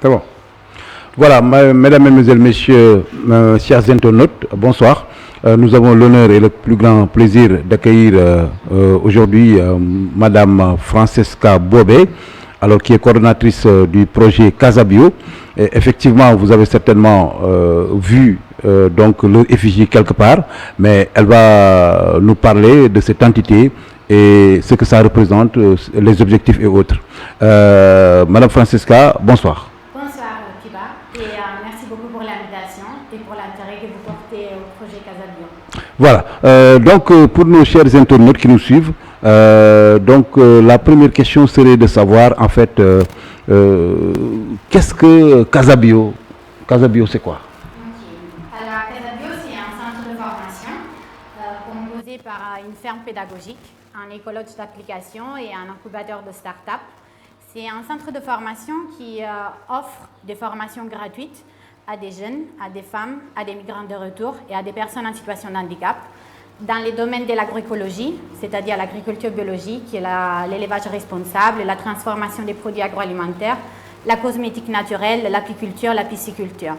C'est bon. Voilà, mesdames, mesdemoiselles, messieurs, chers internautes, bonsoir. Nous avons l'honneur et le plus grand plaisir d'accueillir aujourd'hui Madame Francesca Bobé, alors qui est coordonnatrice du projet Casabio. Et effectivement, vous avez certainement vu donc le effigie quelque part, mais elle va nous parler de cette entité et ce que ça représente, les objectifs et autres. Madame Francesca, bonsoir. Bonsoir Kiba, et merci beaucoup pour l'invitation et pour l'intérêt que vous portez au projet Casabio. Voilà, donc pour nos chers internautes qui nous suivent, la première question serait de savoir en fait qu'est-ce que Casabio? Casabio, c'est quoi? Alors Casabio, c'est un centre de formation composé par une ferme pédagogique, un écologue d'application et un incubateur de start-up. C'est un centre de formation qui offre des formations gratuites à des jeunes, à des femmes, à des migrants de retour et à des personnes en situation de handicap dans les domaines de l'agroécologie, c'est-à-dire l'agriculture biologique, l'élevage responsable, la transformation des produits agroalimentaires, la cosmétique naturelle, l'apiculture, la pisciculture.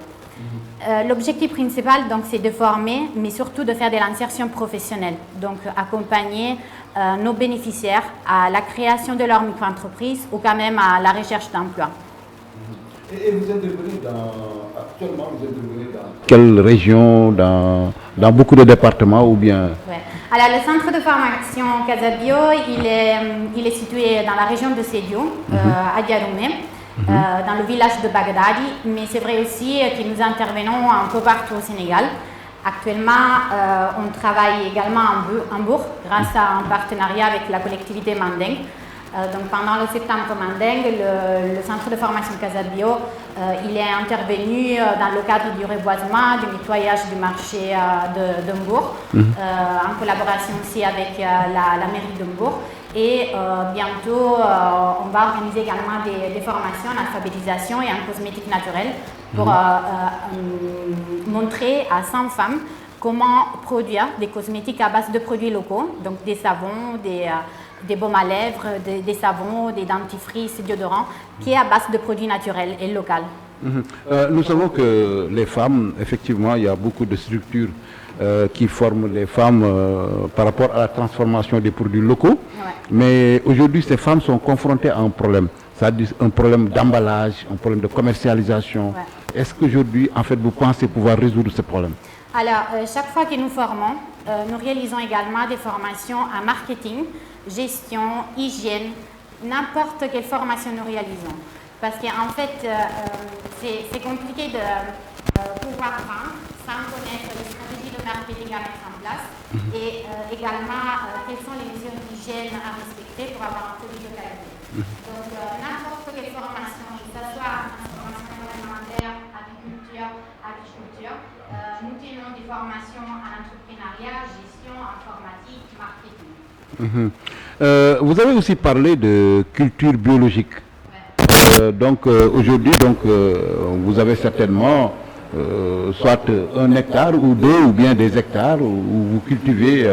L'objectif principal, c'est de former, mais surtout de faire de l'insertion professionnelle, donc accompagner nos bénéficiaires à la création de leur micro-entreprise ou quand même à la recherche d'emploi. Et vous intervenez actuellement, vous intervenez dans quelle région, dans beaucoup de départements ou bien? Ouais. Alors le centre de formation Casabio, il est situé dans la région de Sédio, à Diaroumé. Dans le village de Bagdadi, mais c'est vrai aussi que nous intervenons un peu partout au Sénégal. Actuellement, on travaille également à Hambourg grâce à un partenariat avec la collectivité Mandeng. Donc pendant le septembre Mandeng, le centre de formation Casabio, il est intervenu dans le cadre du reboisement, du nettoyage du marché d'Hambourg, en collaboration aussi avec la mairie d'Hambourg. Et bientôt, on va organiser également des formations en alphabétisation et en cosmétique naturelle pour montrer à 100 femmes comment produire des cosmétiques à base de produits locaux, donc des savons, des baumes à lèvres, des savons, des dentifrices, déodorants, qui est à base de produits naturels et locaux. Nous savons que les femmes, effectivement, il y a beaucoup de structures qui forment les femmes par rapport à la transformation des produits locaux. Ouais. Mais aujourd'hui, ces femmes sont confrontées à un problème, c'est-à-dire un problème d'emballage, un problème de commercialisation. Ouais. Est-ce qu'aujourd'hui, en fait, vous pensez pouvoir résoudre ce problème? Alors, chaque fois que nous formons, nous réalisons également des formations en marketing, gestion, hygiène, n'importe quelle formation nous réalisons. Parce qu'en fait, c'est compliqué de pouvoir vendre sans connaître les stratégies de marketing à mettre en place et également quelles sont les mesures d'hygiène à respecter pour avoir un produit de qualité. Donc, n'importe quelle formation, que ce soit transformation alimentaire, agriculture, nous tenons des formations en entrepreneuriat, gestion, informatique, marketing. Vous avez aussi parlé de culture biologique. Aujourd'hui, vous avez certainement soit un hectare ou deux ou bien des hectares où vous cultivez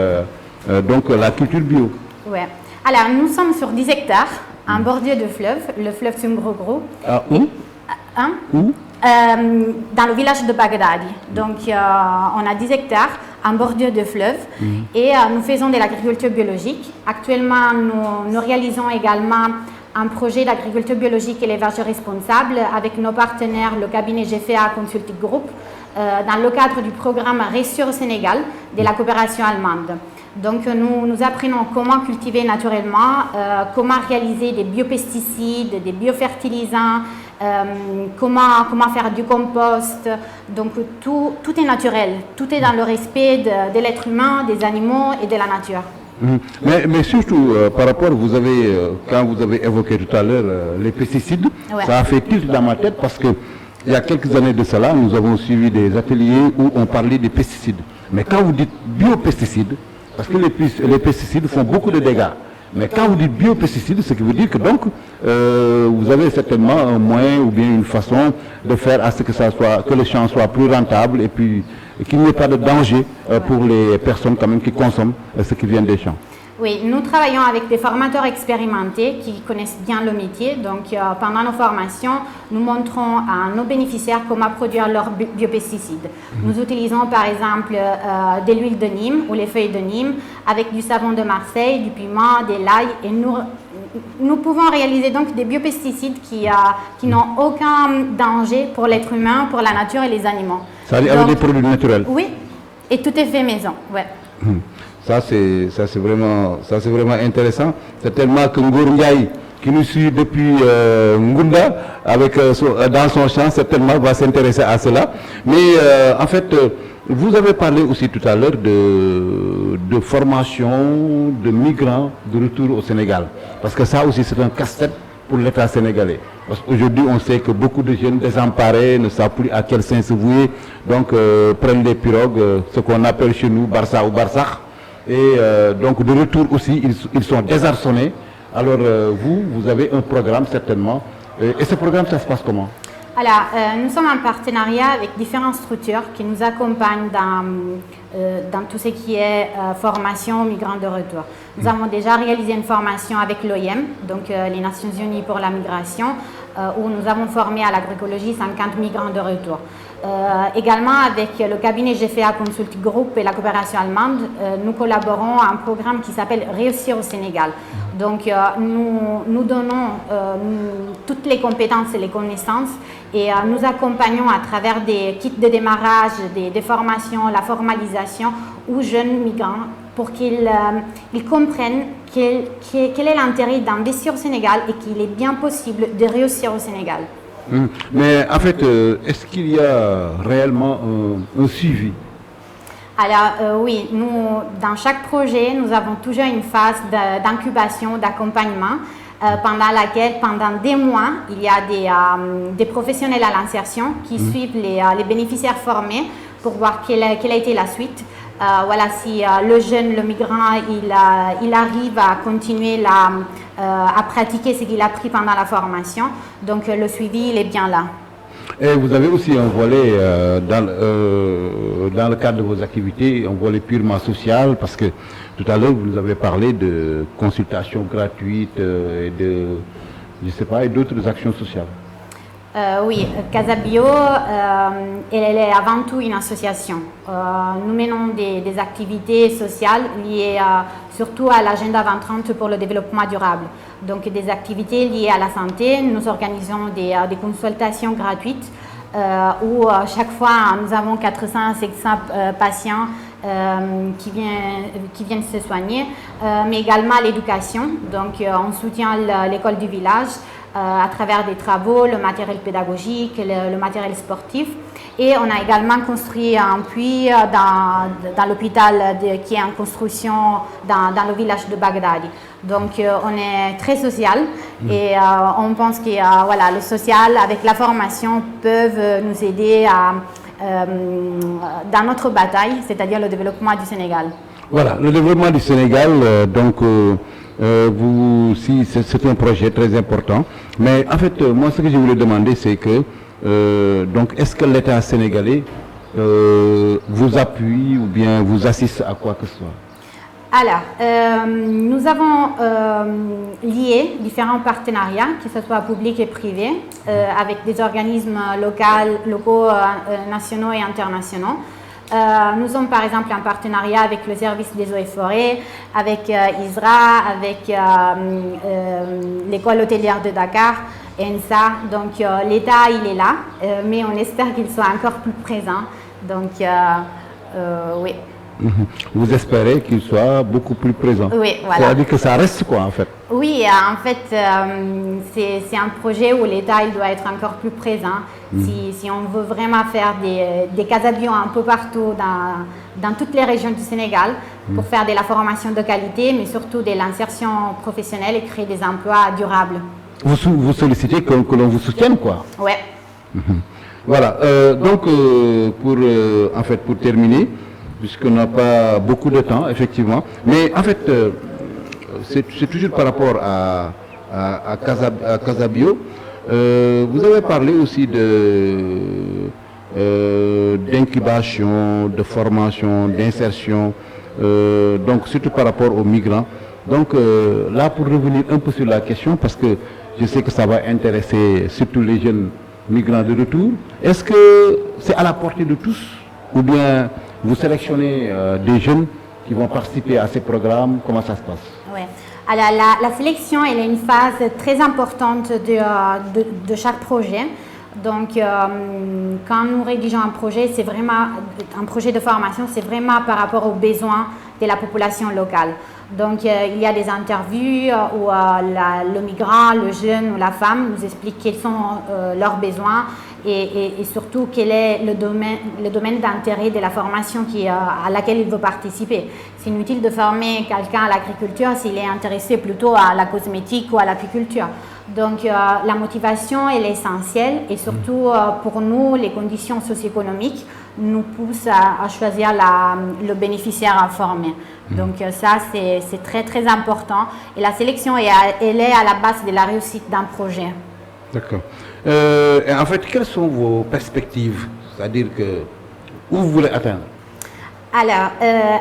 la culture bio. Oui. Alors, nous sommes sur 10 hectares en bordure de fleuve, le fleuve Sumgrogro. Où? Où? Dans le village de Bagdadi. Donc, on a 10 hectares en bordure de fleuve et nous faisons de l'agriculture biologique. Actuellement, nous réalisons également un projet d'agriculture biologique et élevage responsable avec nos partenaires, le cabinet GFA Consulting Group, dans le cadre du programme Ressure Sénégal de la coopération allemande. Donc nous apprenons comment cultiver naturellement, comment réaliser des biopesticides, des biofertilisants, comment faire du compost. Donc tout est naturel, tout est dans le respect de l'être humain, des animaux et de la nature. Mais surtout, par rapport, quand vous avez évoqué tout à l'heure les pesticides, ouais. Ça a fait tilt dans ma tête parce qu'il y a quelques années de cela, nous avons suivi des ateliers où on parlait des pesticides. Mais quand vous dites biopesticides, parce que les pesticides font beaucoup de dégâts, mais quand vous dites biopesticides, ce qui veut dire que donc vous avez certainement un moyen ou bien une façon de faire à ce que le champ soit plus rentable et puis qu'il n'y ait pas de danger pour les personnes quand même qui consomment ce qui vient des champs. Oui, nous travaillons avec des formateurs expérimentés qui connaissent bien le métier. Donc, pendant nos formations, nous montrons à nos bénéficiaires comment produire leurs biopesticides. Nous utilisons par exemple de l'huile de Nîmes ou les feuilles de Nîmes avec du savon de Marseille, du piment, de l'ail et nous pouvons réaliser donc des biopesticides qui n'ont aucun danger pour l'être humain, pour la nature et les animaux. Ça veut dire avec des produits naturels? Oui, et tout est fait maison, ouais. Ça c'est vraiment intéressant. C'est tellement que Ngour Ndiaye, qui nous suit depuis Ngunda, dans son champ, certainement va s'intéresser à cela. Mais en fait, vous avez parlé aussi tout à l'heure de formation de migrants de retour au Sénégal. Parce que ça aussi c'est un casse-tête pour l'État sénégalais. Parce qu'aujourd'hui on sait que beaucoup de jeunes désemparés ne savent plus à quel sein se vouer, donc prennent des pirogues, ce qu'on appelle chez nous Barça ou Barsakh. Et donc de retour aussi, ils sont désarçonnés. Alors vous avez un programme certainement. Et ce programme, ça se passe comment? Alors, nous sommes en partenariat avec différentes structures qui nous accompagnent dans tout ce qui est formation aux migrants de retour. Nous avons déjà réalisé une formation avec l'OIM, donc les Nations Unies pour la migration, où nous avons formé à l'agroécologie 50 migrants de retour. Également avec le cabinet GFA Consult Group et la coopération allemande, nous collaborons à un programme qui s'appelle Réussir au Sénégal. Donc nous donnons toutes les compétences et les connaissances et nous accompagnons à travers des kits de démarrage, des formations, la formalisation aux jeunes migrants pour qu'ils comprennent quel est l'intérêt d'investir au Sénégal et qu'il est bien possible de réussir au Sénégal. Mais en fait, est-ce qu'il y a réellement un suivi? Alors oui, nous, dans chaque projet, nous avons toujours une phase d'incubation, d'accompagnement, pendant laquelle, pendant des mois, il y a des professionnels à l'insertion qui suivent les bénéficiaires formés pour voir quelle a été la suite. Voilà, si le jeune, le migrant, il arrive à continuer à pratiquer ce qu'il a appris pendant la formation, donc le suivi, il est bien là. Et vous avez aussi un volet dans le cadre de vos activités, un volet purement social, parce que tout à l'heure vous nous avez parlé de consultations gratuites et et d'autres actions sociales. Oui, Casabio, elle est avant tout une association. Nous menons des activités sociales liées surtout à l'agenda 2030 pour le développement durable. Donc des activités liées à la santé. Nous organisons des consultations gratuites où chaque fois nous avons 400 à 700 patients qui viennent se soigner, mais également l'éducation. Donc on soutient l'école du village à travers des travaux, le matériel pédagogique, le matériel sportif. Et on a également construit un puits dans l'hôpital qui est en construction dans le village de Bagdad. Donc on est très social et on pense que voilà, le social avec la formation peuvent nous aider dans notre bataille, c'est-à-dire le développement du Sénégal. Voilà, le développement du Sénégal, si c'est un projet très important. Mais en fait, moi ce que je voulais demander, c'est que donc est-ce que l'État sénégalais vous appuie ou bien vous assiste à quoi que ce soit? Alors, nous avons lié différents partenariats, que ce soit public et privé, avec des organismes locaux, nationaux et internationaux. Nous sommes par exemple en partenariat avec le service des eaux et forêts, avec ISRA, avec l'école hôtelière de Dakar, ENSA. Donc l'État il est là, mais on espère qu'il soit encore plus présent. Donc oui. Vous espérez qu'il soit beaucoup plus présent? Oui, voilà. Ça veut dire que ça reste quoi en fait? Oui, en fait, c'est un projet où l'État doit être encore plus présent. Si on veut vraiment faire des Casabio un peu partout dans toutes les régions du Sénégal pour faire de la formation de qualité, mais surtout de l'insertion professionnelle et créer des emplois durables. Vous sollicitez que l'on vous soutienne quoi? Ouais. Voilà, donc pour terminer, puisqu'on n'a pas beaucoup de temps, effectivement. Mais en fait, c'est toujours par rapport à Casabio. Vous avez parlé aussi d'incubation, de formation, d'insertion, donc surtout par rapport aux migrants. Donc là, pour revenir un peu sur la question, parce que je sais que ça va intéresser surtout les jeunes migrants de retour, est-ce que c'est à la portée de tous ou bien vous sélectionnez des jeunes qui vont participer à ces programmes? Comment ça se passe? Ouais. Alors, la sélection, elle est une phase très importante de chaque projet. Donc, quand nous rédigeons un projet, c'est vraiment un projet de formation, c'est vraiment par rapport aux besoins de la population locale. Donc, il y a des interviews où le migrant, le jeune ou la femme nous explique quels sont leurs besoins et surtout quel est le domaine d'intérêt de la formation à laquelle il veut participer. C'est inutile de former quelqu'un à l'agriculture s'il est intéressé plutôt à la cosmétique ou à l'apiculture. Donc la motivation elle est essentielle et surtout pour nous les conditions socio-économiques nous poussent à choisir le bénéficiaire à former. Donc ça c'est très très important et la sélection elle est à la base de la réussite d'un projet. D'accord. Et en fait, quelles sont vos perspectives? C'est-à-dire que où vous voulez atteindre? Alors,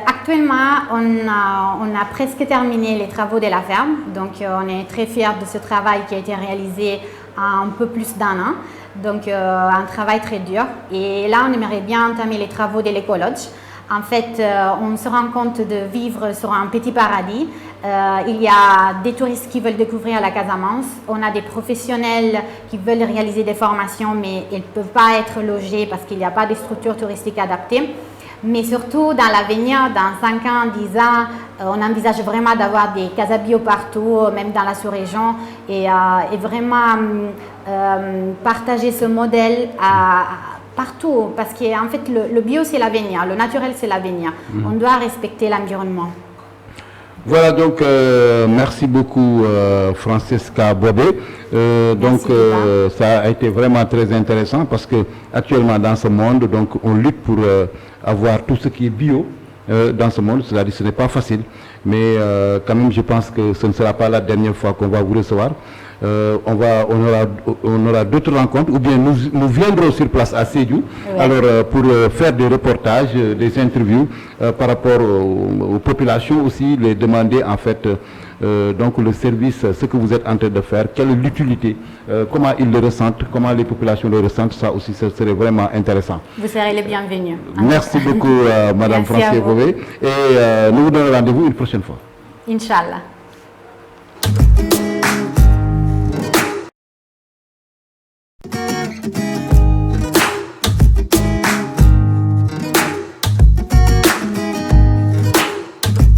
actuellement, on a presque terminé les travaux de la ferme. Donc, on est très fiers de ce travail qui a été réalisé en un peu plus d'1 an. Donc, un travail très dur. Et là, on aimerait bien entamer les travaux de l'écologe. En fait, on se rend compte de vivre sur un petit paradis. Il y a des touristes qui veulent découvrir la Casamance. On a des professionnels qui veulent réaliser des formations, mais ils ne peuvent pas être logés parce qu'il n'y a pas de structures touristiques adaptées. Mais surtout, dans l'avenir, dans 5 ans, 10 ans, on envisage vraiment d'avoir des casas bio partout, même dans la sous-région, et vraiment partager ce modèle partout, parce qu'en fait, le bio, c'est l'avenir, le naturel, c'est l'avenir. On doit respecter l'environnement. Voilà, donc merci beaucoup Francesca Bobé. Donc ça a été vraiment très intéressant parce que actuellement dans ce monde, donc on lutte pour avoir tout ce qui est bio dans ce monde. C'est-à-dire que ce n'est pas facile, mais quand même je pense que ce ne sera pas la dernière fois qu'on va vous recevoir. On aura d'autres rencontres ou bien nous viendrons sur place à Sédhiou, oui. Alors pour faire des reportages, des interviews par rapport aux populations aussi, les demander en fait donc le service, ce que vous êtes en train de faire, quelle est l'utilité, comment ils le ressentent, comment les populations le ressentent, ça aussi ce serait vraiment intéressant. Vous serez les bienvenus. Merci beaucoup Madame Francesca Bobé et nous vous donnons rendez-vous une prochaine fois. Inch'Allah.